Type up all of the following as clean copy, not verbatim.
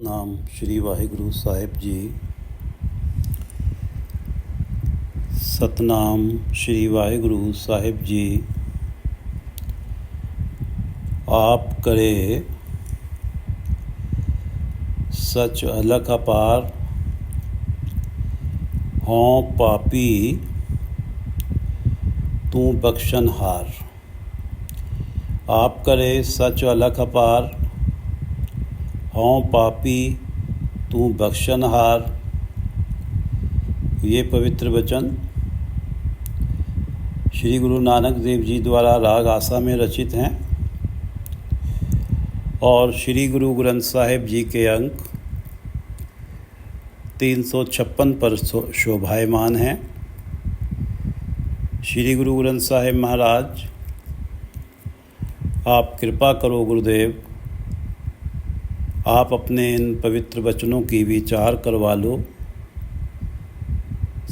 ਨਾਮ ਸ਼੍ਰੀ ਵਾਹਿਗੁਰੂ ਸਾਹਿਬ ਜੀ। ਸਤਨਾਮ ਸ਼੍ਰੀ ਵਾਹਿਗੁਰੂ ਸਾਹਿਬ ਜੀ। आप करे सच अलख अपार, हों पापी तू बख्शनहार। आप करे सच अलख अपार, हों पापी तू बख्शनहार। ये पवित्र वचन श्री गुरु नानक देव जी द्वारा राग आसा में रचित हैं और श्री गुरु ग्रंथ साहिब जी के अंक 356 पर शोभायमान हैं। श्री गुरु ग्रंथ साहिब महाराज, आप कृपा करो गुरुदेव, आप अपने इन पवित्र वचनों की विचार करवा लो।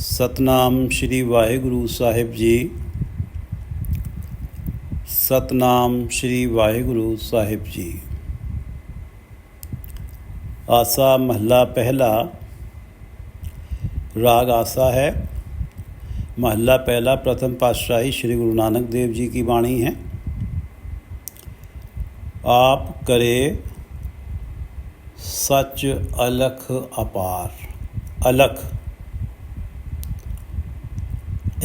सतनाम श्री वाहिगुरु साहिब जी। सतनाम श्री वाहिगुरु साहिब जी। आसा महला पहला। राग आसा है। महला पहला प्रथम पातशाही श्री गुरु नानक देव जी की वाणी है। आप करे सच अलख अपार। अलख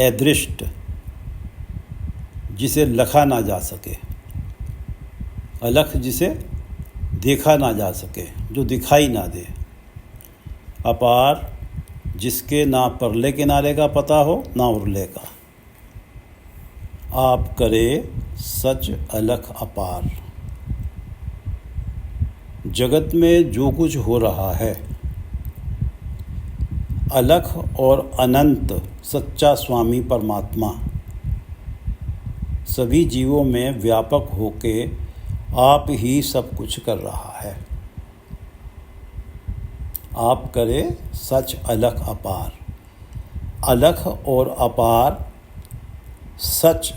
अदृष्ट, जिसे लखा ना जा सके। अलख जिसे देखा ना जा सके, जो दिखाई ना दे। अपार जिसके ना परले किनारे का पता हो ना उरले का। आप करे सच अलख अपार। जगत में जो कुछ हो रहा है, अलख और अनंत सच्चा स्वामी परमात्मा सभी जीवों में व्यापक होके आप ही सब कुछ कर रहा है। आप करे सच अलख अपार। अलख और अपार सच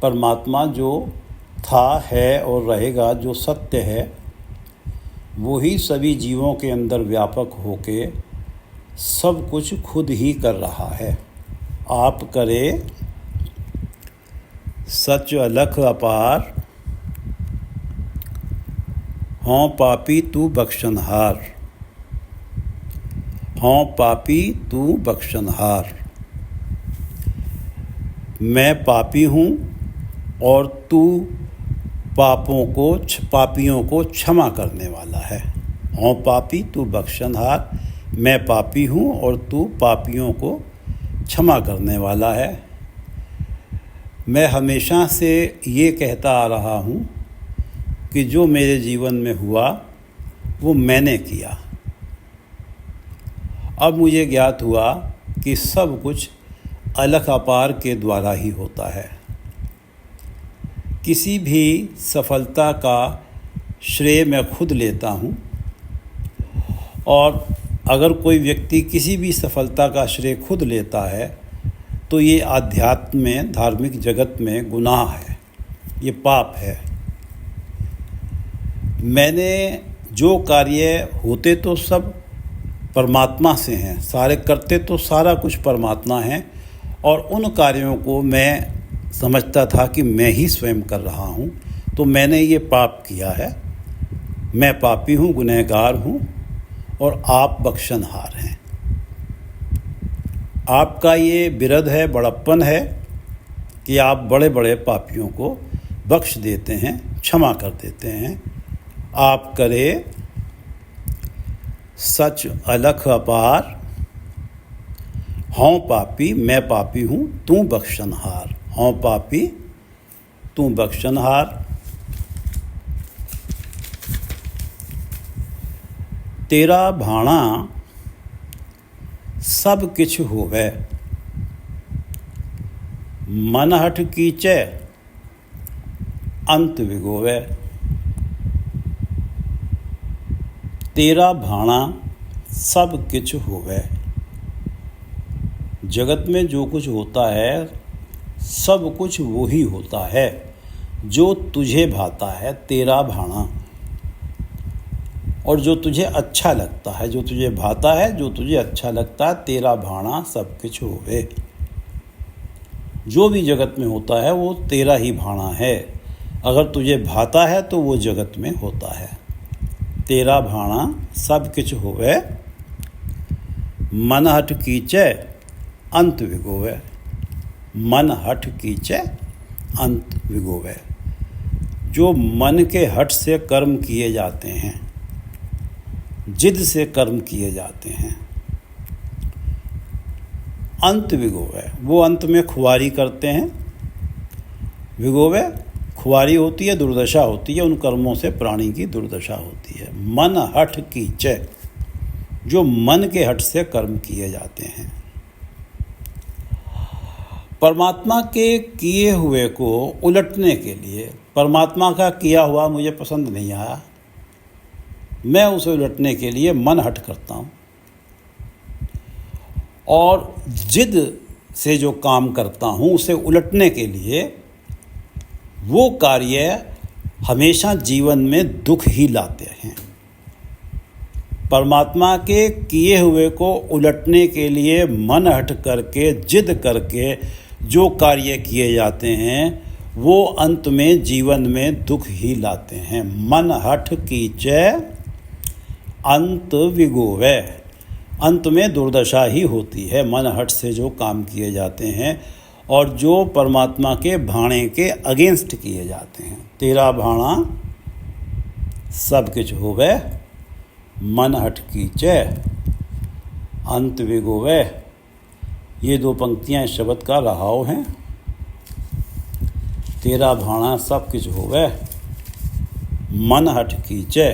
परमात्मा जो था, है और रहेगा, जो सत्य है, वो ही सभी जीवों के अंदर व्यापक होके सब कुछ खुद ही कर रहा है। आप करे सच अलख अपार, हों पापी तू बख्शनहार। हों पापी तू बख्शनहार। मैं पापी हूँ और तू पापियों को क्षमा करने वाला है। हों पापी तू बख्शनहार। मैं पापी हूँ और तू पापियों को क्षमा करने वाला है। मैं हमेशा से ये कहता आ रहा हूँ कि जो मेरे जीवन में हुआ वो मैंने किया। अब मुझे ज्ञात हुआ कि सब कुछ अलख अपार के द्वारा ही होता है। किसी भी सफलता का श्रेय मैं खुद लेता हूँ, और अगर कोई व्यक्ति किसी भी सफलता का श्रेय खुद लेता है तो ये आध्यात्म में, धार्मिक जगत में गुनाह है, ये पाप है। मैंने जो कार्य होते तो सब परमात्मा से हैं, सारे करते तो सारा कुछ परमात्मा है, और उन कार्यों को मैं समझता था कि मैं ही स्वयं कर रहा हूँ, तो मैंने ये पाप किया है। मैं पापी हूँ, गुनहगार हूँ, और आप बख्शनहार हैं। आपका ये बिरद है, बड़प्पन है कि आप बड़े बड़े पापियों को बख्श देते हैं, क्षमा कर देते हैं। आप करे सच अलख अपार, हों पापी, मैं पापी हूँ, तू बख्शनहार। हों पापी तू बख्शनहार। तेरा भाणा सब किछ होवे, मन हठ कीचे अंत विगोवे। तेरा भाणा सब किछ होवे। जगत में जो कुछ होता है सब कुछ वो ही होता है जो तुझे भाता है, तेरा भाणा। और जो तुझे अच्छा लगता है, जो तुझे भाता है, जो तुझे अच्छा लगता है, तेरा भाणा सब किछ होवे। जो भी जगत में होता है वो तेरा ही भाणा है। अगर तुझे भाता है तो वो जगत में होता है। तेरा भाणा सब किछ होवे, मन हठ कीचे अंत विगोवे। मन हठ कीचे अंत विगोवे। जो मन के हठ से कर्म किए जाते हैं, जिद से कर्म किए जाते हैं, अंत विगोवे, वो अंत में खुआरी करते हैं। विगोवे खुआरी होती है, दुर्दशा होती है, उन कर्मों से प्राणी की दुर्दशा होती है। मन हठ कीचे, जो मन के हठ से कर्म किए जाते हैं। परमात्मा के किए हुए को उलटने के लिए, परमात्मा का किया हुआ मुझे पसंद नहीं आया, मैं उसे उलटने के लिए मन हट करता हूँ, और जिद से जो काम करता हूँ उसे उलटने के लिए वो कार्य हमेशा जीवन में दुख ही लाते हैं। परमात्मा के किए हुए को उलटने के लिए मन हट करके, जिद करके जो कार्य किए जाते हैं वो अंत में जीवन में दुख ही लाते हैं। मन हठ कीचे अंत विगोवे, अंत में दुर्दशा ही होती है मन हट से जो काम किए जाते हैं और जो परमात्मा के भाणे के अगेंस्ट किए जाते हैं। तेरा भाणा सब किछ होवे, मन हट कीचे अंत विगोवे। ये दो पंक्तियां इस शब्द का रहाव हैं। तेरा भाणा सब किछ होवे, मन हट कीचे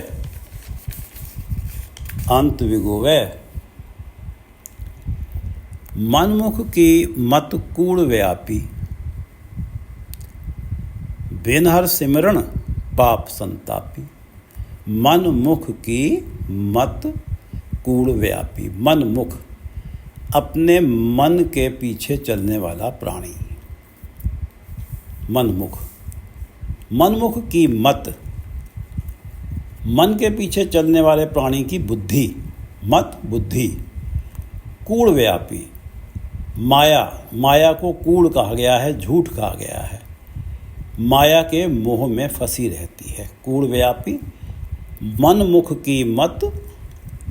अंत विगोवे। मनमुख की मत कूड़ व्यापी, बिन हर सिमरण पाप संतापी। मनमुख की मत कूड़ व्यापी। मनमुख, अपने मन के पीछे चलने वाला प्राणी। मनमुख, मनमुख की मत, मन के पीछे चलने वाले प्राणी की बुद्धि, मत बुद्धि। कूड़ व्यापी, माया, माया को कूड़ कहा गया है, झूठ कहा गया है। माया के मोह में फंसी रहती है। कूड़ व्यापी, मनमुख की मत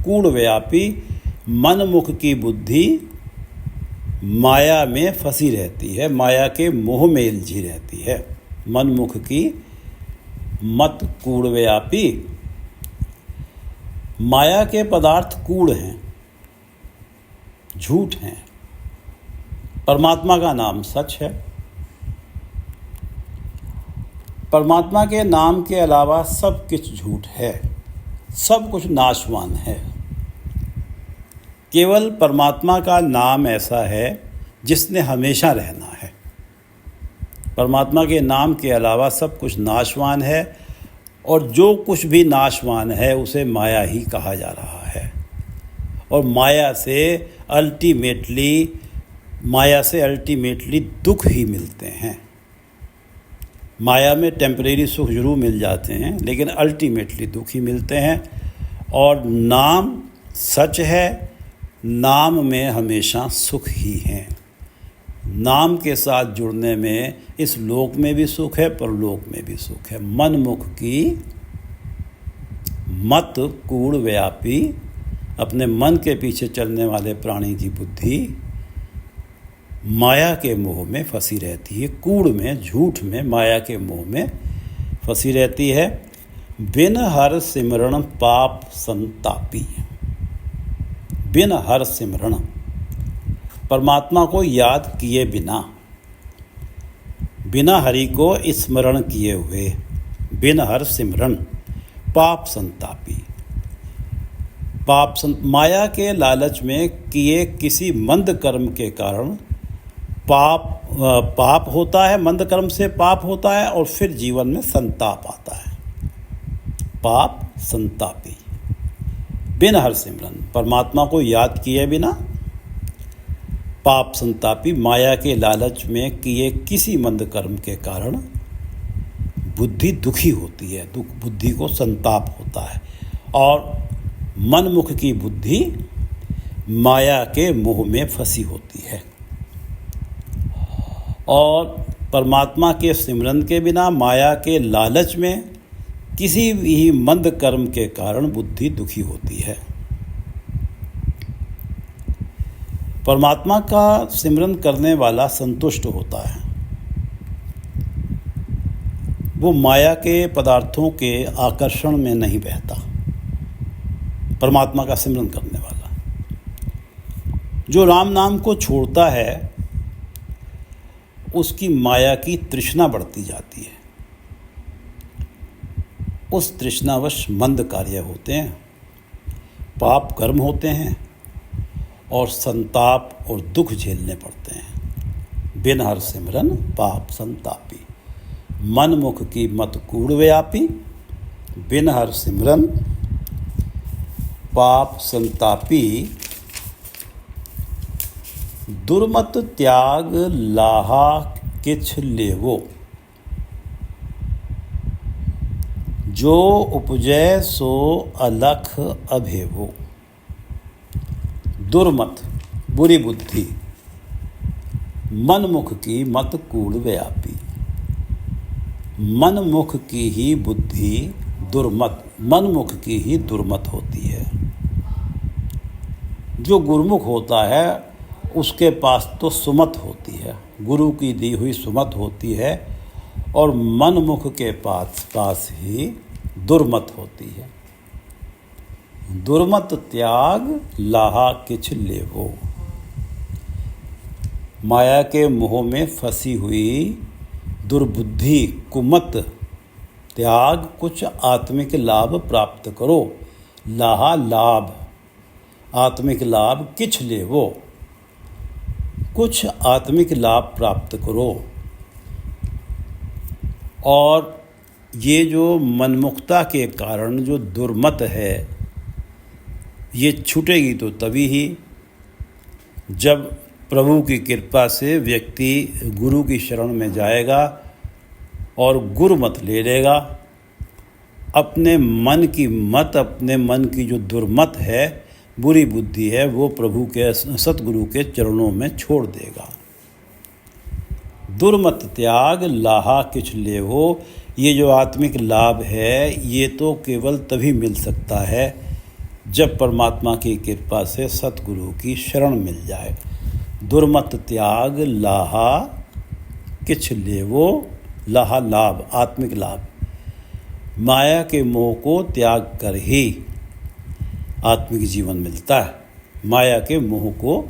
कूड़ व्यापी। मनमुख की बुद्धि माया में फंसी रहती है, माया के मोह में उलझी रहती है। मनमुख की मत कूड़ व्यापी। माया के पदार्थ कूड़ हैं, झूठ हैं। परमात्मा का नाम सच है। परमात्मा के नाम के अलावा सब कुछ झूठ है, सब कुछ नाशवान है। केवल परमात्मा का नाम ऐसा है जिसने हमेशा रहना है। परमात्मा के नाम के अलावा सब कुछ नाशवान है, और जो कुछ भी नाशवान है उसे माया ही कहा जा रहा है। और माया से अल्टीमेटली दुख ही मिलते हैं। माया में टेम्परेरी सुख जरूर मिल जाते हैं, लेकिन अल्टीमेटली दुख ही मिलते हैं। और नाम सच है, नाम में हमेशा सुख ही है। नाम के साथ जुड़ने में इस लोक में भी सुख है, परलोक में भी सुख है। मनमुख की मत कूड़ व्यापी, अपने मन के पीछे चलने वाले प्राणी की बुद्धि माया के मोह में फंसी रहती है। कूड़ में, झूठ में, माया के मोह में फंसी रहती है। बिन हर सिमरण पाप संतापी। बिन हर सिमरण, परमात्मा को याद किए बिना, बिना हरि को स्मरण किए हुए, बिन हर सिमरण पाप संतापी। माया के लालच में किए किसी मंद कर्म के कारण पाप होता है, मंद कर्म से पाप होता है, और फिर जीवन में संताप आता है। पाप संतापी। बिन हर सिमरन, परमात्मा को याद किए बिना पाप संतापी। माया के लालच में किए किसी मंद कर्म के कारण बुद्धि दुखी होती है, बुद्धि को संताप होता है। और मनमुख की बुद्धि माया के मोह में फंसी होती है और परमात्मा के सिमरन के बिना माया के लालच में किसी भी मंद कर्म के कारण बुद्धि दुखी होती है। परमात्मा का सिमरन करने वाला संतुष्ट होता है। वो माया के पदार्थों के आकर्षण में नहीं बहता। परमात्मा का सिमरन करने वाला जो राम नाम को छोड़ता है उसकी माया की तृष्णा बढ़ती जाती है। उस तृष्णावश मंद कार्य होते हैं, पाप कर्म होते हैं और संताप और दुख झेलने पड़ते हैं। बिन हर सिमरन पाप संतापी, मन मुख की मत कूड़ व्यापी। बिन हर सिमरन पाप संतापी, दुर्मत त्याग लाहा किछ लेवो। जो उपजै सो अलख अभेवो। दुर्मत बुरी बुद्धि, मनमुख की मत कूड़ व्यापी। मनमुख की ही बुद्धि दुर्मत, मनमुख की ही दुर्मत होती है। जो गुरुमुख होता है उसके पास तो सुमत होती है, गुरु की दी हुई सुमत होती है और मनमुख के पास ही दुर्मत होती है। दुर्मत त्याग लाहा किछ लेवो। माया के मोह में फंसी हुई दुर्बुद्धि कुमत त्याग कुछ आत्मिक लाभ प्राप्त करो। लाहा लाभ, आत्मिक लाभ किछ लेवो, कुछ आत्मिक लाभ प्राप्त करो। और ये जो मनमुखता के कारण जो दुर्मत है ये छूटेगी तो तभी ही जब प्रभु की कृपा से व्यक्ति गुरु की शरण में जाएगा और गुरुमत ले लेगा। अपने मन की मत, अपने मन की जो दुर्मत है, बुरी बुद्धि है, वो प्रभु के सतगुरु के चरणों में छोड़ देगा। दुर्मत त्याग लाहा किछ लेवो। ये जो आत्मिक लाभ है ये तो केवल तभी मिल सकता है जब परमात्मा की कृपा से सतगुरु की शरण मिल जाए। दुर्मत त्याग लाहा किछ लेवो। लाहा लाभ, आत्मिक लाभ। माया के मोह को त्याग कर ही आत्मिक जीवन मिलता है। माया के मोह को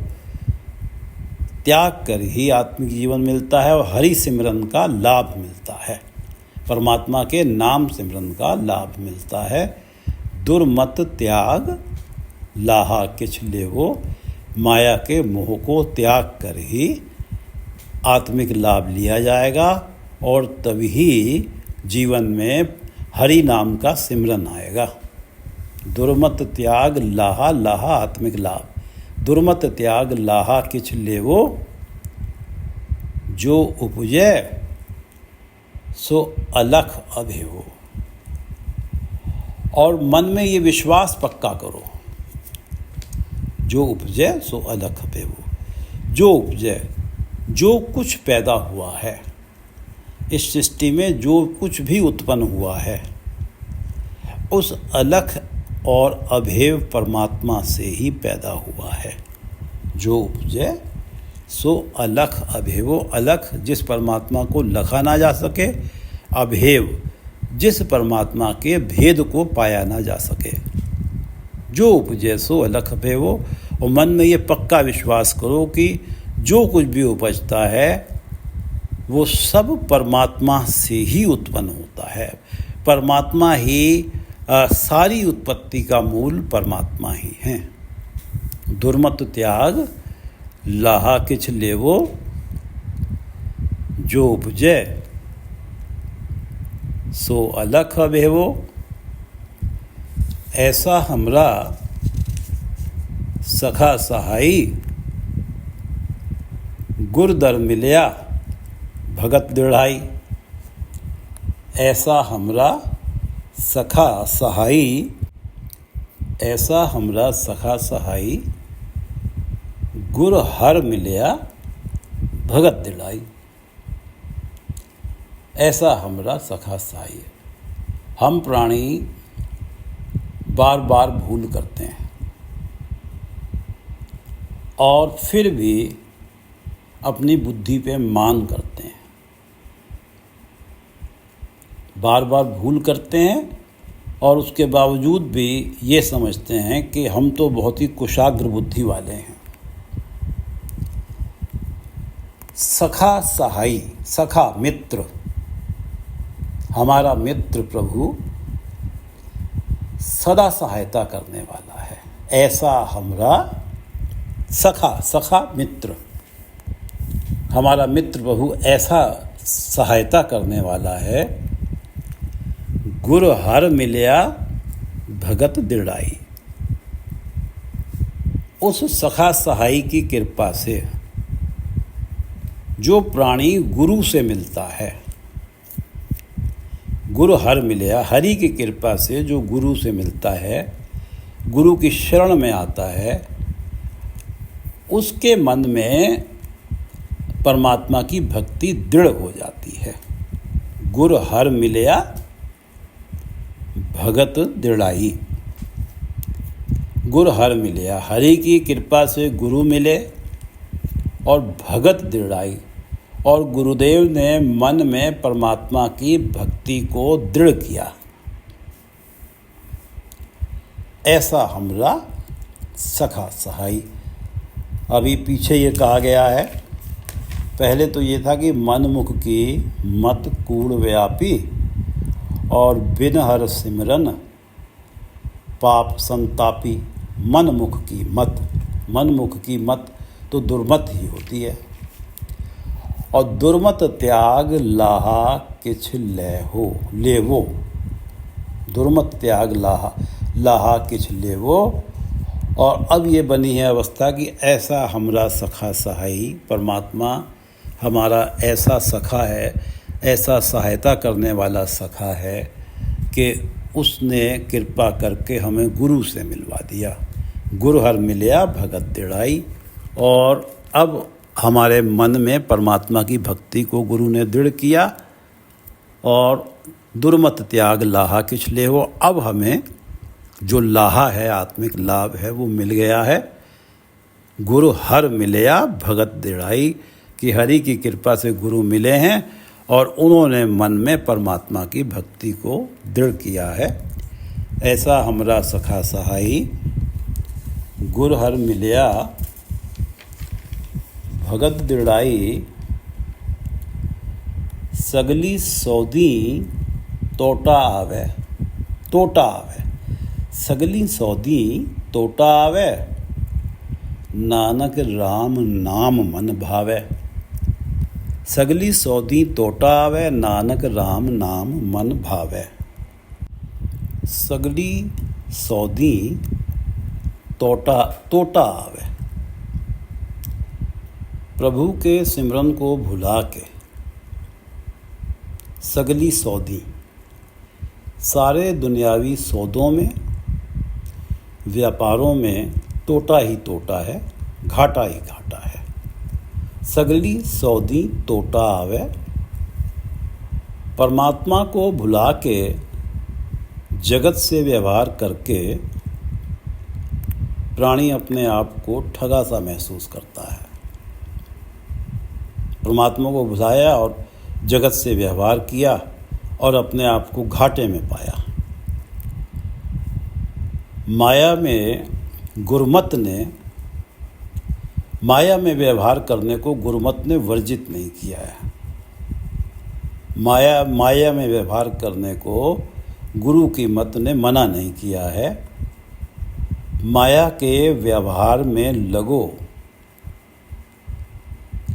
त्याग कर ही आत्मिक जीवन मिलता है और हरि सिमरन का लाभ मिलता है, परमात्मा के नाम सिमरन का लाभ मिलता है। दुर्मत त्याग लाहा किछ लेवो। माया के मोह को त्याग कर ही आत्मिक लाभ लिया जाएगा और तभी जीवन में हरि नाम का सिमरन आएगा। दुर्मत त्याग लाहा, लाहा आत्मिक लाभ। दुर्मत त्याग लाहा किछ लेवो। जो उपजे सो अलख अभेवो। और मन में ये विश्वास पक्का करो, जो उपजे सो अलख अभेवो। जो उपजे, जो कुछ पैदा हुआ है इस सृष्टि में, जो कुछ भी उत्पन्न हुआ है उस अलख और अभेव परमात्मा से ही पैदा हुआ है। जो उपजे सो अलख अभेवो। अलख जिस परमात्मा को लखा ना जा सके, अभेव जिस परमात्मा के भेद को पाया ना जा सके। जो उपजे सो अलख अभेवो। और मन में ये पक्का विश्वास करो कि जो कुछ भी उपजता है वो सब परमात्मा से ही उत्पन्न होता है। परमात्मा ही सारी उत्पत्ति का मूल परमात्मा ही है। दुर्मत त्याग लाहा किछ लेवो। जो उपजे सो अलख अभेवो। ऐसा हमरा सखा सहाई, गुरदर मिलया भगत दृढ़ाई। ऐसा हमरा सखा सहाई, ऐसा हमरा सखा सहाई, गुर हर मिलया भगत दिलाई। ऐसा हमरा सखा सहाई। हम प्राणी बार बार भूल करते हैं और फिर भी अपनी बुद्धि पे मान करते हैं। बार बार भूल करते हैं और उसके बावजूद भी ये समझते हैं कि हम तो बहुत ही कुशाग्र बुद्धि वाले हैं। सखा सहाई, सखा मित्र, हमारा मित्र प्रभु सदा सहायता करने वाला है। ऐसा हमरा सखा, सखा मित्र, हमारा मित्र प्रभु ऐसा सहायता करने वाला है। गुर हर मिलया भगत दृढ़ाई। उस सखा सहाई की कृपा से जो प्राणी गुरु से मिलता है, गुरु हर मिलया, हरि की कृपा से जो गुरु से मिलता है, गुरु की शरण में आता है, उसके मन में परमात्मा की भक्ति दृढ़ हो जाती है। गुर हर मिलया भगत दृढ़ाई। गुर हर मिलया, हरि की कृपा से गुरु मिले और भगत दृढ़ाई, और गुरुदेव ने मन में परमात्मा की भक्ति को दृढ़ किया। ऐसा हमरा सखा सहाई। अभी पीछे ये कहा गया है, पहले तो ये था कि मन मुख की मत कूड़ व्यापी, और बिन हर सिमरन पाप संतापी। मन मुख की मत, मन मुख की मत तो दुर्मत ही होती है। और दुर्मत त्याग लाहा किछ लेहो लेवो। दुर्मत त्याग लाहा किछ लेवो। और अब ये बनी है अवस्था कि ऐसा हमरा सखा सहाई, परमात्मा हमारा ऐसा सखा है, ऐसा सहायता करने वाला सखा है कि उसने कृपा करके हमें गुरु से मिलवा दिया। गुरु हर मिलया भगत दृढ़ाई। और अब हमारे मन में परमात्मा की भक्ति को गुरु ने दृढ़ किया, और दुर्मत त्याग लाहा किछ लेहो। अब हमें जो लाहा है, आत्मिक लाभ है, वो मिल गया है। गुरु हर मिलया भगत दृढ़ाई, कि हरि की कृपा से गुरु मिले हैं और उन्होंने मन में परमात्मा की भक्ति को दृढ़ किया है। ऐसा हमरा सखा सहाई, गुर हर मिलया भगत दृढ़ाई। सगली सौदी तोटा आवे, तोटा आवे। सगली सौदी तोटा आवे, नानक राम नाम मन भावे। सगली सौदी तोटा आवे, नानक राम नाम मन भावे। सगली सौदी तोटा आवे। प्रभु के सिमरन को भुला के सगली सौदी, सारे दुनियावी सौदों में, व्यापारों में तोटा ही तोटा है, घाटा ही घाटा है। सगली सौदी तोटा आवे। परमात्मा को भुला के जगत से व्यवहार करके प्राणी अपने आप को ठगा सा महसूस करता है। परमात्मा को भुलाया और जगत से व्यवहार किया और अपने आप को घाटे में पाया। माया में गुरमत ने, माया में व्यवहार करने को गुरमत ने वर्जित नहीं किया है। माया में व्यवहार करने को गुरु की मत ने मना नहीं किया है। माया के व्यवहार में लगो,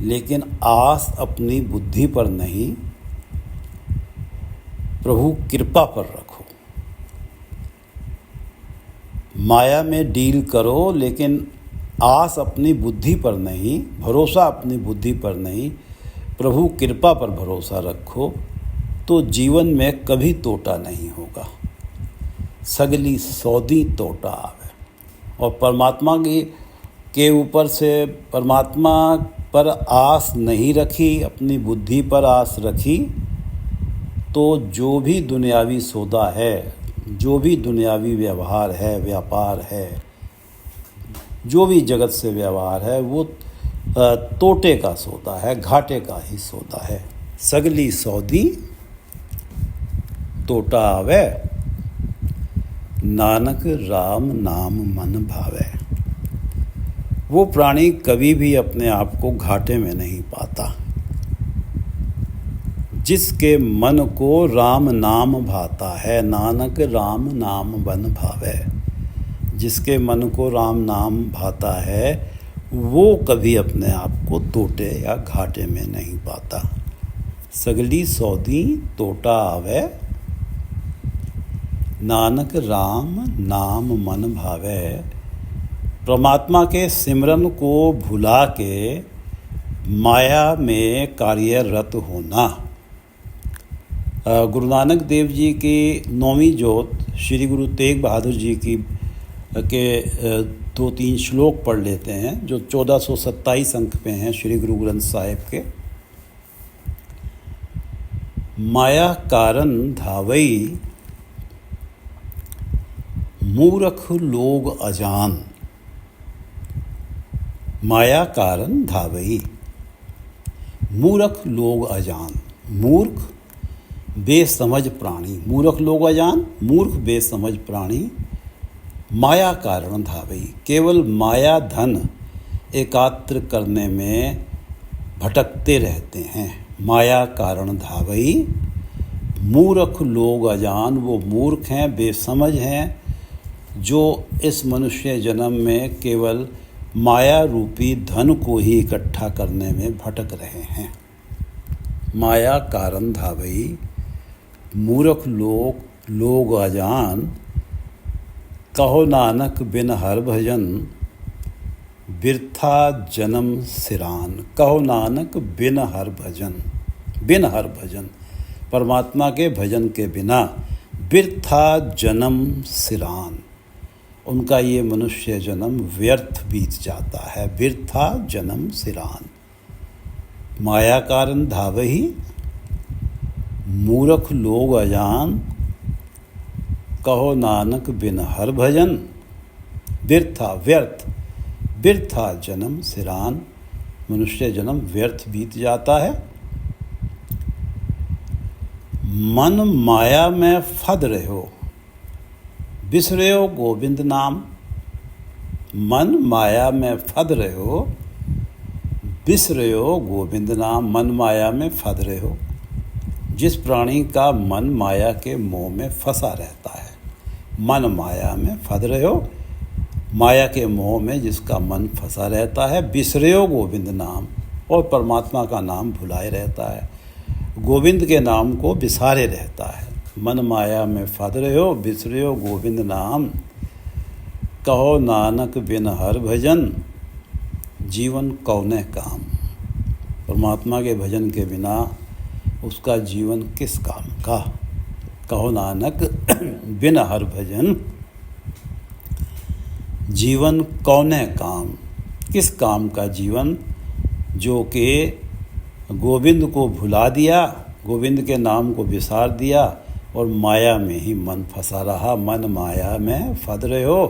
लेकिन आस अपनी बुद्धि पर नहीं, प्रभु कृपा पर रखो। माया में डील करो, लेकिन आस अपनी बुद्धि पर नहीं, भरोसा अपनी बुद्धि पर नहीं, प्रभु कृपा पर भरोसा रखो, तो जीवन में कभी तोटा नहीं होगा। सगली सौदी तोटा आवे। और परमात्मा के ऊपर से परमात्मा पर आस नहीं रखी, अपनी बुद्धि पर आस रखी, तो जो भी दुनियावी सौदा है, जो भी दुनियावी व्यवहार है, व्यापार है, जो भी जगत से व्यवहार है, वो तोटे का सौदा है, घाटे का ही सौदा है। सगली सौदी तोटा आवे, नानक राम नाम मन भावे। वो प्राणी कभी भी अपने आप को घाटे में नहीं पाता। जिसके मन को राम नाम भाता है, नानक राम नाम बन भावे। जिसके मन को राम नाम भाता है, वो कभी अपने आप को तोटे या घाटे में नहीं पाता। सगली सौदी तोटा आवे, नानक राम नाम मन भावे। परमात्मा के सिमरन को भुला के माया में कार्यरत होना। गुरु नानक देव जी की 9वीं जोत श्री गुरु तेग बहादुर जी की के 2-3 श्लोक पढ़ लेते हैं, जो 1427 अंक पे हैं श्री गुरु ग्रंथ साहिब के। माया कारण धावई, मूर्ख लोग अजान। माया कारण धावई, मूर्ख लोग अजान। मूर्ख बेसमझ प्राणी, मूर्ख लोग अजान, मूर्ख बेसमझ प्राणी माया कारण धावई। केवल माया धन एकात्र करने में भटकते रहते हैं। माया कारण धावई, मूर्ख लोग अजान। वो मूर्ख हैं, बेसमझ हैं, जो इस मनुष्य जन्म में केवल माया रूपी धन को ही इकट्ठा करने में भटक रहे हैं। माया कारण धावई, मूर्ख लोग अजान। कहो नानक बिन हर भजन, बिरथा जन्म सिरान। कहो नानक बिन हर भजन, बिन हर भजन, परमात्मा के भजन के बिना बिरथा जन्म सिरान। उनका ये मनुष्य जन्म व्यर्थ बीत जाता है। बिरथा जन्म सिरान। माया कारण धावही, मूर्ख लोग अजान। कहो नानक बिन हर भजन, बिरथा व्यर्थ, बिरथा जन्म सिरान। मनुष्य जन्म व्यर्थ बीत जाता है। मन माया में फद रहो, बिसरे गोविंद नाम। मन माया में फद रहो, बिसरे गोविंद नाम। मन माया में फद रहो। जिस प्राणी का मन माया के मोह में फंसा रहता है, मन माया में फद रहो, माया के मोह में जिसका मन फंसा रहता है। बिसरे गोविंद नाम, और परमात्मा का नाम भुलाए रहता है, गोविंद के नाम को बिसारे रहता है। मन माया में फद रहो, बिसरे गोविंद नाम। कहो नानक बिन हर भजन, जीवन कौने काम। परमात्मा के भजन के बिना उसका जीवन किस काम का। कहो नानक बिन हर भजन, जीवन कौने काम। किस काम का जीवन, जो कि गोविंद को भुला दिया, गोविंद के नाम को बिसार दिया और माया में ही मन फंसा रहा। मन माया में फद रहो,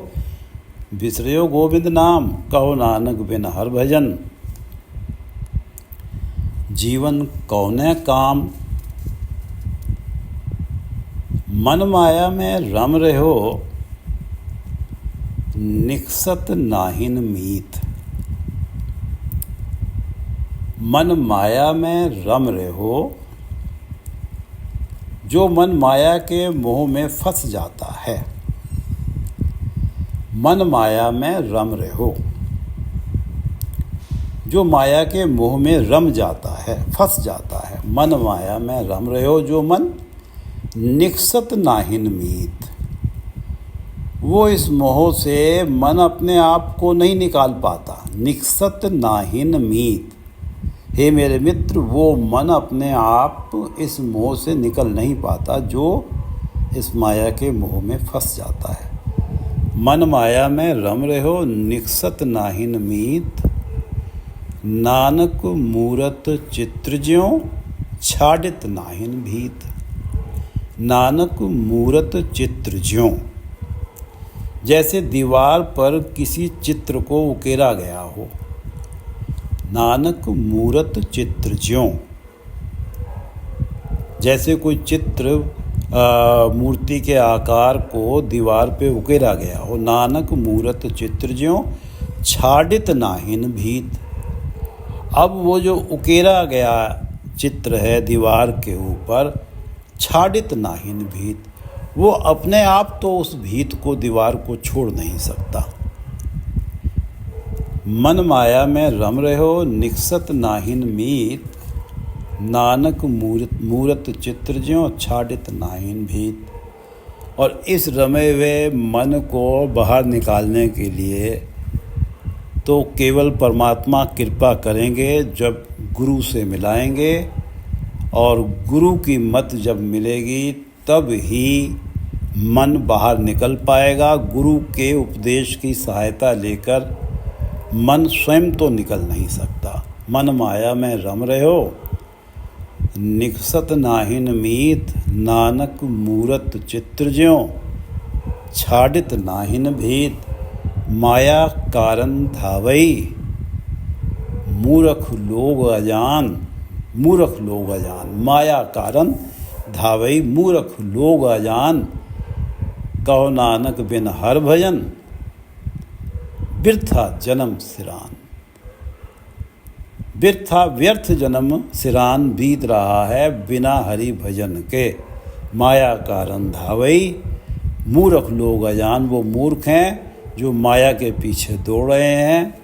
बिसरे गोविंद नाम। कहो नानक बिन हर भजन, जीवन कौने काम। मन माया में रम रहो, निकसत नाहिन मीत। मन माया में रम रहो, जो मन माया के मोह में फंस जाता है। मन माया में रम रहो, जो माया के मोह में रम जाता है, फंस जाता है। मन माया में रम रहो, जो मन निकसत नाहिन मीत। वो इस मोह से मन अपने आप को नहीं निकाल पाता। निकसत नाहिन मीत। हे मेरे मित्र, वो मन अपने आप इस मोह से निकल नहीं पाता, जो इस माया के मोह में फंस जाता है। मन माया में रम रहो निकसत नाहिन मीत। नानक मूरत चित्र ज्यों छाडित नाहिन भीत। नानक मूरत चित्र ज्यों, जैसे दीवार पर किसी चित्र को उकेरा गया हो। नानक मूरत चित्र ज्यों, जैसे कोई चित्र मूर्ति के आकार को दीवार पे उकेरा गया हो। नानक मूरत चित्र ज्यों छाडित नाहिन भीत। अब वो जो उकेरा गया चित्र है दीवार के ऊपर, छाडित नाहिन भीत, वो अपने आप तो उस भीत को, दीवार को छोड़ नहीं सकता। मन माया में रम रहो निकसत नाहिन मीत। नानक मूरत चित्र ज्यों छाडित नाहिन भीत। और इस रमे हुए मन को बाहर निकालने के लिए तो केवल परमात्मा कृपा करेंगे जब गुरु से मिलाएंगे, और गुरु की मत जब मिलेगी तब ही मन बाहर निकल पाएगा। गुरु के उपदेश की सहायता लेकर मन स्वयं तो निकल नहीं सकता। मन माया में रम रहो निकसत नाहिन मीत। नानक मूरत चित्र ज्यों छाडित नाहिन भीत। माया कारण धावई मूर्ख लोग अजान। मूर्ख लोग अजान, माया कारण धावई मूर्ख लोग अजान। कहो नानक बिन हर भजन बिरथा जन्म सिरान। बिरथा व्यर्थ जन्म सिरान बीत रहा है बिना हरि भजन के। माया कारण धावई मूर्ख लोग अजान, वो मूर्ख हैं जो माया के पीछे दौड़ रहे हैं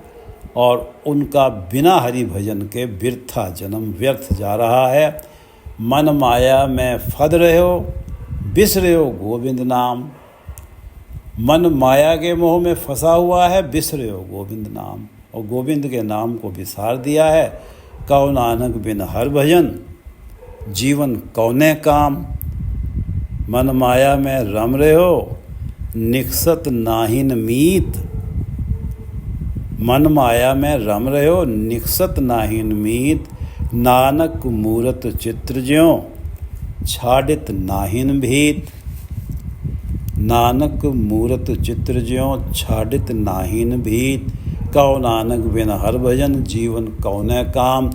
और उनका बिना हरि भजन के बिरथा जन्म व्यर्थ जा रहा है। मन माया में फद रहो बिसरे हो गोविंद नाम। मन माया के मोह में फंसा हुआ है, बिसरे हो गोविंद नाम, और गोविंद के नाम को बिसार दिया है। कहो नानक बिन हर भजन जीवन कौने काम। मन माया में रम रहो निकसत नाहिन मीत। मन माया में रम रहो निकसत नाहिन मीत। नानक मूरत चित्र ज्यों छाडित नाहिन भीत। नानक मूरत चित्र ज्यों छाडित नाहिन भीत। कहो नानक बिन हर भजन जीवन कौने काम।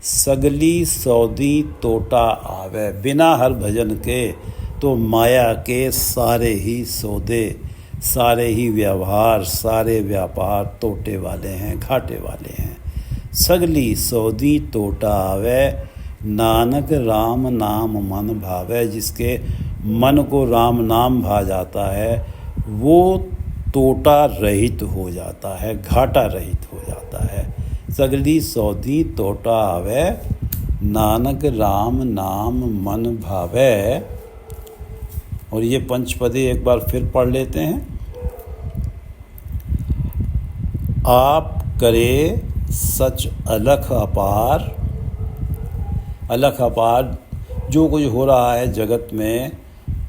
सगली सौदी तोटा आवे, बिना हर भजन के तो माया के सारे ही सौदे, सारे ही व्यवहार, सारे व्यापार तोटे वाले हैं, घाटे वाले हैं। सगली सौदी तोटा आवे नानक राम नाम मन भावे। जिसके मन को राम नाम भा जाता है वो तोटा रहित हो जाता है, घाटा रहित हो जाता है। सगली सौदी तोटा आवे नानक राम नाम मन भावे। और ये पंचपदी एक बार फिर पढ़ लेते हैं। आप करे सच अलख अपार। अलख अपार, जो कुछ हो रहा है जगत में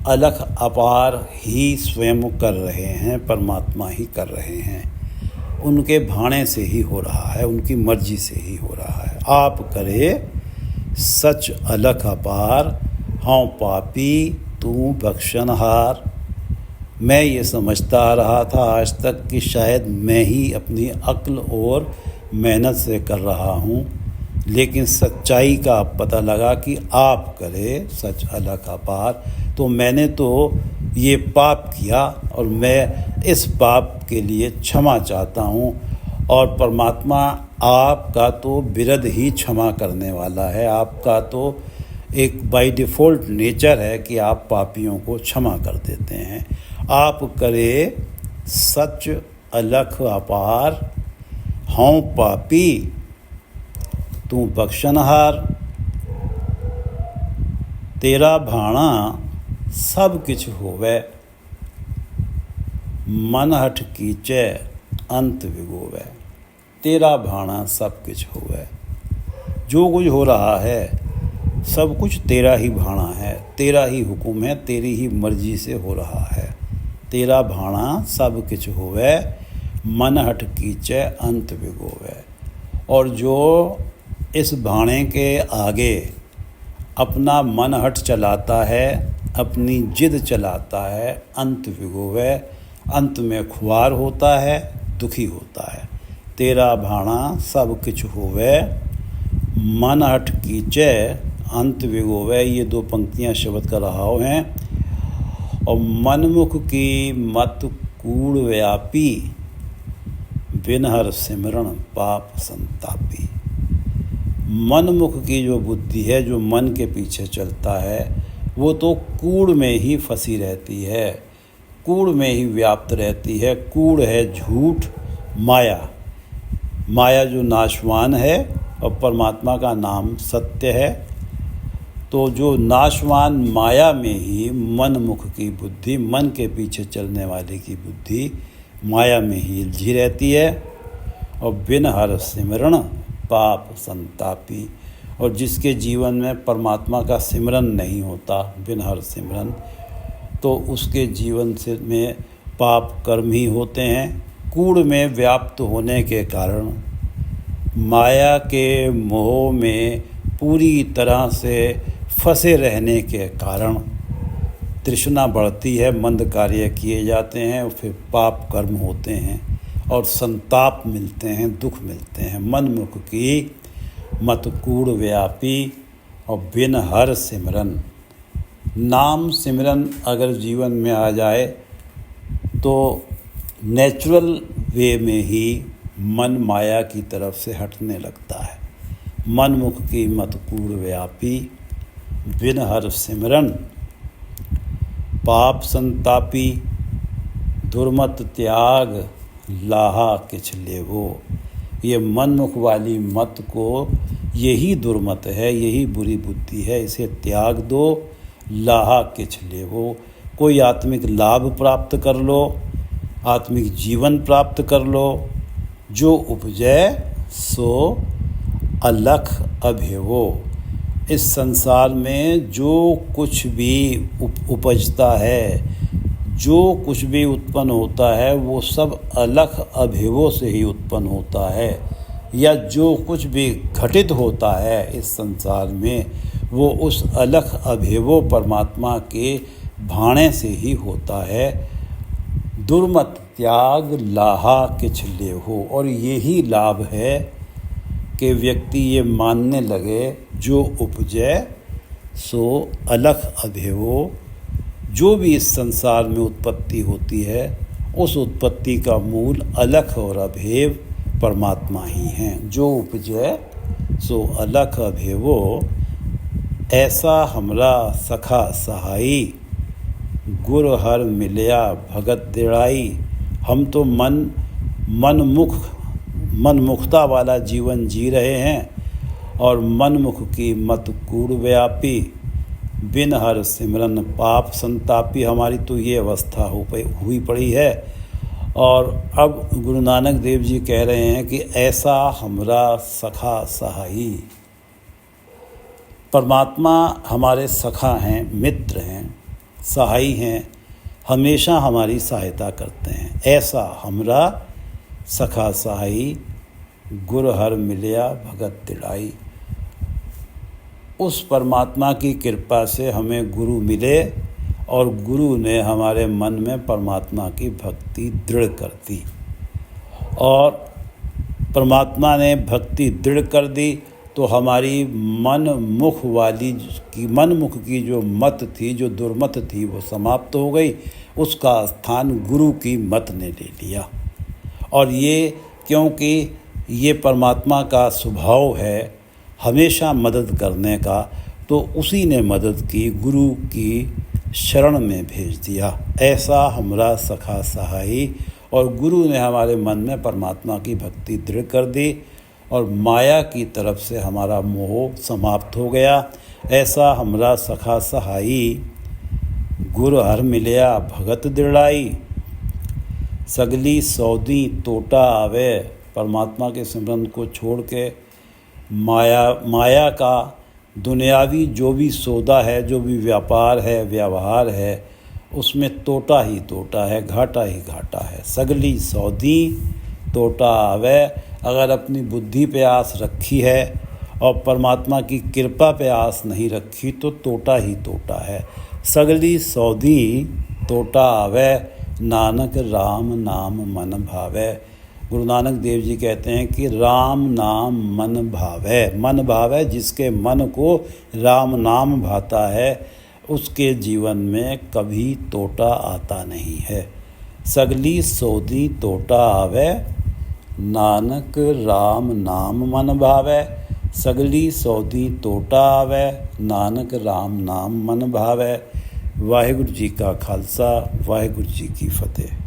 अलख अपार ही स्वयं कर रहे हैं, परमात्मा ही कर रहे हैं। उनके भाणे से ही हो रहा है, उनकी मर्जी से ही हो रहा है। आप करे सच अलख अपार हाँ पापी तू बख्शनहार। मैं ये समझता आ रहा था आज तक कि शायद मैं ही अपनी अक्ल और मेहनत से कर रहा हूँ, लेकिन सच्चाई का पता लगा कि आप करे सच अलख अपार। तो मैंने तो ये पाप किया और मैं इस पाप के लिए क्षमा चाहता हूँ, और परमात्मा आपका तो बिरध ही क्षमा करने वाला है। आपका तो एक बाय डिफ़ॉल्ट नेचर है कि आप पापियों को क्षमा कर देते हैं। आप करे सच अलख अपार हाँ पापी तू बख्शनहार। तेरा भाणा सब किछ होवे मन हठ कीचे अंत विगोवे। तेरा भाणा सब कुछ होवे, जो कुछ हो रहा है सब कुछ तेरा ही भाणा है, तेरा ही हुक्म है, तेरी ही मर्जी से हो रहा है। तेरा भाणा सब किछ होवे, मन हट कीचै अंत विगोवे। और जो इस भाणे के आगे अपना मन हट चलाता है, अपनी जिद चलाता है, अंत विगोवे, अंत में खुआर होता है, दुखी होता है। तेरा भाणा सब किछ होवे, मन हट कीचै अंत विगोवे। ये 2 पंक्तियाँ शब्द का रहाव हैं। और मनमुख की मत कूड़ व्यापी, बिन हर सिमरण पाप संतापी। मनमुख की जो बुद्धि है, जो मन के पीछे चलता है, वो तो कूड़ में ही फंसी रहती है, कूड़ में ही व्याप्त रहती है। कूड़ है झूठ, माया। माया जो नाशवान है और परमात्मा का नाम सत्य है। तो जो नाशवान माया में ही मनमुख की बुद्धि, मन के पीछे चलने वाले की बुद्धि माया में ही उलझी रहती है। और बिन हर सिमरण पाप संतापी। और जिसके जीवन में परमात्मा का सिमरन नहीं होता, बिन हर सिमरन, तो उसके जीवन से में पाप कर्म ही होते हैं। कूड़ में व्याप्त होने के कारण, माया के मोह में पूरी तरह से फंसे रहने के कारण तृष्णा बढ़ती है, मंद कार्य किए जाते हैं, फिर पाप कर्म होते हैं और संताप मिलते हैं, दुख मिलते हैं। मनमुख की मत कूड़ व्यापी और बिन हर सिमरन। नाम सिमरन अगर जीवन में आ जाए तो नेचुरल वे में ही मन माया की तरफ से हटने लगता है। मनमुख की मत कूड़ व्यापी, बिन हर सिमरन पाप संतापी। दुर्मत त्याग लाहा किछ लेवो। ये मनमुख वाली मत को, यही दुर्मत है, यही बुरी बुद्धि है, इसे त्याग दो। लाहा किछ लेवो। कोई आत्मिक लाभ प्राप्त कर लो, आत्मिक जीवन प्राप्त कर लो। जो उपजै सो अलख अभेवो। इस संसार में जो कुछ भी उपजता है, जो कुछ भी उत्पन्न होता है, वो सब अलख अभेवों से ही उत्पन्न होता है। या जो कुछ भी घटित होता है इस संसार में, वो उस अलख अभेवों परमात्मा के भाणे से ही होता है। दुर्मत त्याग लाहा किछ लेहो। और यही लाभ है कि व्यक्ति ये मानने लगे, जो उपजै सो अलख अभेवो। जो भी इस संसार में उत्पत्ति होती है, उस उत्पत्ति का मूल अलख और अभेव परमात्मा ही हैं। जो उपजै सो अलख अभेवो, ऐसा हमरा सखा सहाई, गुर हर मिलया भगत दिड़ाई। हम तो मनमुखता वाला जीवन जी रहे हैं और मनमुख की मत कूड़ व्यापी, बिन हर सिमरन पाप संतापी। हमारी तो ये अवस्था हुई पड़ी है। और अब गुरु नानक देव जी कह रहे हैं कि ऐसा हमरा सखा सहाई। परमात्मा हमारे सखा हैं, मित्र हैं, सहाई हैं, हमेशा हमारी सहायता करते हैं। ऐसा हमरा सखा सहाई, गुर हर मिलया भगत दिड़ाई। उस परमात्मा की कृपा से हमें गुरु मिले और गुरु ने हमारे मन में परमात्मा की भक्ति दृढ़ कर दी। और परमात्मा ने भक्ति दृढ़ कर दी तो हमारी मनमुख की जो मत थी, जो दुर्मत थी, वो समाप्त हो गई। उसका स्थान गुरु की मत ने ले लिया। और ये क्योंकि ये परमात्मा का स्वभाव है हमेशा मदद करने का, तो उसी ने मदद की, गुरु की शरण में भेज दिया। ऐसा हमरा सखा सहाई। और गुरु ने हमारे मन में परमात्मा की भक्ति दृढ़ कर दी और माया की तरफ से हमारा मोह समाप्त हो गया। ऐसा हमरा सखा सहाई, गुर हर मिलया भगत दिड़ाई। सगली सौदी तोटा आवे। परमात्मा के सिमरन को छोड़ के माया का दुनियावी जो भी सौदा है, जो भी व्यापार है, व्यवहार है, उसमें तोटा ही तोटा है, घाटा ही घाटा है। सगली सौदी तोटा आवे। अगर अपनी बुद्धि पे आस रखी है और परमात्मा की कृपा पे आस नहीं रखी तो तोटा ही तोटा है। सगली सौदी तोटा आवे, नानक राम नाम मन भावे। गुरु नानक देव जी कहते हैं कि राम नाम मन भावे। मन भावे, जिसके मन को राम नाम भाता है उसके जीवन में कभी तोटा आता नहीं है। सगली सौदी तोटा आवे, नानक राम नाम मन भावे। सगली सौदी तोटा आवे, नानक राम नाम मन भावे। वाहिगुरु जी का खालसा, वाहिगुरु जी की फतेह।